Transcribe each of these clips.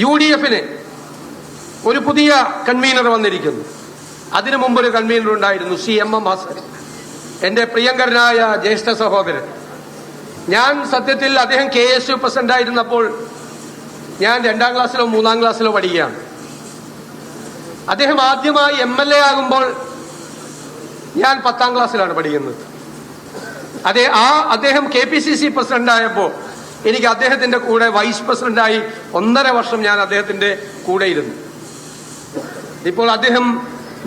UDFന് ഒരു പുതിയ കൺവീനർ വന്നിരിക്കുന്നു. അതിനു മുമ്പൊരു കൺവീനർ ഉണ്ടായിരുന്നു, MM ഹസൻ, എന്റെ പ്രിയങ്കരനായ ജ്യേഷ്ഠ സഹോദരൻ. ഞാൻ സത്യത്തിൽ അദ്ദേഹം KSU പ്രസിഡന്റ് ആയിരുന്നപ്പോൾ ഞാൻ 2ാം ക്ലാസ്സിലോ 3ാം ക്ലാസ്സിലോ പഠിക്കുകയാണ്. അദ്ദേഹം ആദ്യമായി MLA ആകുമ്പോൾ ഞാൻ 10ാം ക്ലാസ്സിലാണ് പഠിക്കുന്നത്. അദ്ദേഹം KPCC പ്രസിഡന്റ് ആയപ്പോൾ എനിക്ക് അദ്ദേഹത്തിന്റെ കൂടെ വൈസ് പ്രസിഡന്റായി 1.5 വർഷം ഞാൻ അദ്ദേഹത്തിന്റെ കൂടെ ഇരുന്നു. ഇപ്പോൾ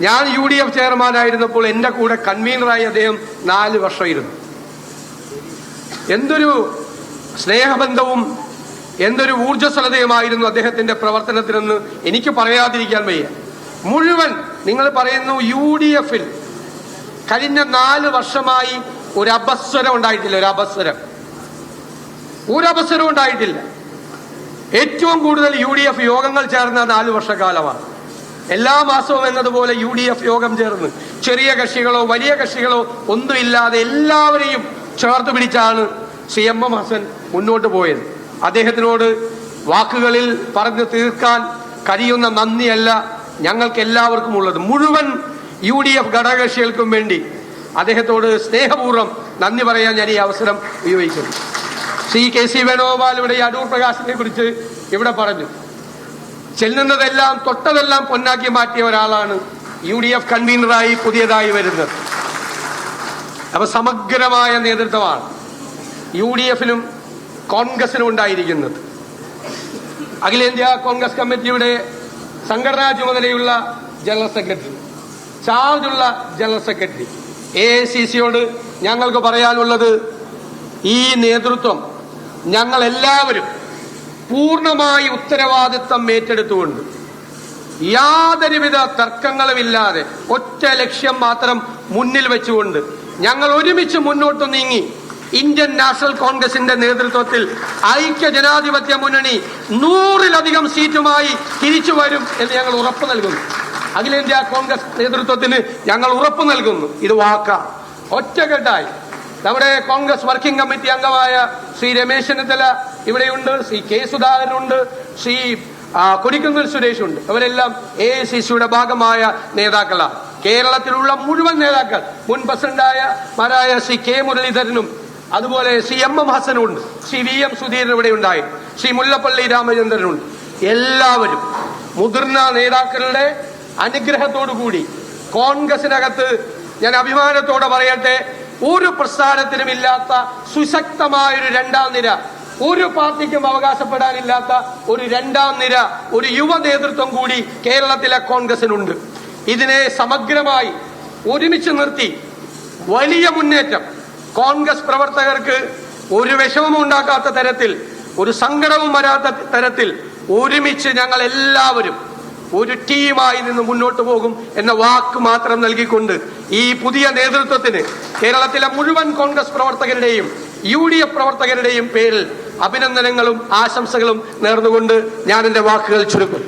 ഞാൻ UDF ചെയർമാനായിരുന്നപ്പോൾ എന്റെ കൂടെ കൺവീനറായി അദ്ദേഹം 4 വർഷം ഇരുന്നു. എന്തൊരു സ്നേഹബന്ധവും എന്തൊരു ഊർജ്ജസ്വലതയുമായിരുന്നു അദ്ദേഹത്തിന്റെ പ്രവർത്തനത്തിനെന്ന് എനിക്ക് പറയാതിരിക്കാൻ വയ്യ. മുഴുവൻ നിങ്ങൾ പറയുന്നു UDFൽ കഴിഞ്ഞ 4 വർഷമായി ഒരു അപസ്വരം ഉണ്ടായിട്ടില്ല. ഒരു അപസ്വരം ഉണ്ടായിട്ടില്ല. ഏറ്റവും കൂടുതൽ UDF യോഗങ്ങൾ ചേർന്ന 4 വർഷക്കാലമാണ്. എല്ലാ മാസവും എന്നതുപോലെ UDF യോഗം ചേർന്ന് ചെറിയ കക്ഷികളോ വലിയ കക്ഷികളോ ഒന്നുമില്ലാതെ എല്ലാവരെയും ചേർത്ത് പിടിച്ചാണ് MM ഹസൻ മുന്നോട്ട് പോയത്. അദ്ദേഹത്തിനോട് വാക്കുകളിൽ പറഞ്ഞു തീർക്കാൻ കഴിയുന്ന നന്ദിയല്ല ഞങ്ങൾക്ക് എല്ലാവർക്കും ഉള്ളത്. മുഴുവൻ UDF ഘടകകക്ഷികൾക്കും വേണ്ടി അദ്ദേഹത്തോട് സ്നേഹപൂർവ്വം നന്ദി പറയാൻ ഞാൻ ഈ അവസരം ഉപയോഗിക്കുന്നു. KC വേണുഗോപാൽ ഇവിടെ അടൂർ പ്രകാശിനെ കുറിച്ച് ഇവിടെ പറഞ്ഞു. ചെല്ലുന്നതെല്ലാം തൊട്ടതെല്ലാം പൊന്നാക്കി മാറ്റിയ ഒരാളാണ് UDF കൺവീനറായി പുതിയതായി വരുന്നത്. അപ്പൊ സമഗ്രമായ നേതൃത്വമാണ് UDFലും കോൺഗ്രസിനും ഉണ്ടായിരിക്കുന്നത്. അഖിലേന്ത്യാ കോൺഗ്രസ് കമ്മിറ്റിയുടെ സംഘടനാ ചുമതലയുള്ള ജനറൽ സെക്രട്ടറി, ചാർജുള്ള ജനറൽ സെക്രട്ടറി, AICCയോട് ഞങ്ങൾക്ക് പറയാനുള്ളത്, ഈ നേതൃത്വം ഞങ്ങൾ എല്ലാവരും പൂർണ്ണമായി ഉത്തരവാദിത്വം ഏറ്റെടുത്തുകൊണ്ട് യാതൊരുവിധ തർക്കങ്ങളുമില്ലാതെ ഒറ്റ ലക്ഷ്യം മാത്രം മുന്നിൽ വെച്ചുകൊണ്ട് ഞങ്ങൾ ഒരുമിച്ച് മുന്നോട്ട് നീങ്ങി ഇന്ത്യൻ നാഷണൽ കോൺഗ്രസിന്റെ നേതൃത്വത്തിൽ ഐക്യ ജനാധിപത്യ മുന്നണി 100-ലധികം സീറ്റുമായി തിരിച്ചു വരും എന്ന് ഞങ്ങൾ ഉറപ്പ് നൽകുന്നു. അഖിലേന്ത്യാ കോൺഗ്രസ് നേതൃത്വത്തിന് ഞങ്ങൾ ഉറപ്പ് നൽകുന്നു. ഇത് വാക്കാണ്. ഒറ്റക്കെട്ടായി നമ്മുടെ കോൺഗ്രസ് വർക്കിംഗ് കമ്മിറ്റി അംഗമായ ശ്രീ രമേശ് ചെന്നിത്തല ഇവിടെയുണ്ട്, ശ്രീ K സുധാകരനുണ്ട്, ശ്രീ കൊടിക്കുന്നിൽ സുരേഷുണ്ട്. അവരെല്ലാം AICCയുടെ ഭാഗമായ നേതാക്കളാണ്. കേരളത്തിലുള്ള മുഴുവൻ നേതാക്കൾ, മുൻ പ്രസിഡന്റായ ശ്രീ K മുരളീധരനും അതുപോലെ ശ്രീ MM ഹസനുണ്ട്, ശ്രീ VM സുധീരൻ ഇവിടെ ഉണ്ടായി, ശ്രീ മുല്ലപ്പള്ളി രാമചന്ദ്രനുണ്ട്. എല്ലാവരും മുതിർന്ന നേതാക്കളുടെ അനുഗ്രഹത്തോടുകൂടി കോൺഗ്രസിനകത്ത്, ഞാൻ അഭിമാനത്തോടെ പറയട്ടെ, ഒരു പ്രസ്ഥാനത്തിനും ഇല്ലാത്ത സുശക്തമായൊരു 2ാം നിര, ഒരു പാർട്ടിക്കും അവകാശപ്പെടാനില്ലാത്ത ഒരു 2ാം നിര, ഒരു യുവ നേതൃത്വം കൂടി കേരളത്തിലെ കോൺഗ്രസിനുണ്ട്. ഇതിനെ സമഗ്രമായി ഒരുമിച്ച് നിർത്തി വലിയ മുന്നേറ്റം, കോൺഗ്രസ് പ്രവർത്തകർക്ക് ഒരു വിഷമവും ഉണ്ടാക്കാത്ത തരത്തിൽ, ഒരു സങ്കടവും വരാത്ത തരത്തിൽ ഒരുമിച്ച് ഞങ്ങൾ എല്ലാവരും ഒരു ടീമായി നിന്ന് മുന്നോട്ട് പോകും എന്ന വാക്ക് മാത്രം നൽകിക്കൊണ്ട് ഈ പുതിയ നേതൃത്വത്തിന് കേരളത്തിലെ മുഴുവൻ കോൺഗ്രസ് പ്രവർത്തകരുടെയും UDF പ്രവർത്തകരുടെയും പേരിൽ അഭിനന്ദനങ്ങളും ആശംസകളും നേർന്നുകൊണ്ട് ഞാൻ എന്റെ വാക്കുകൾ ചുരുക്കും.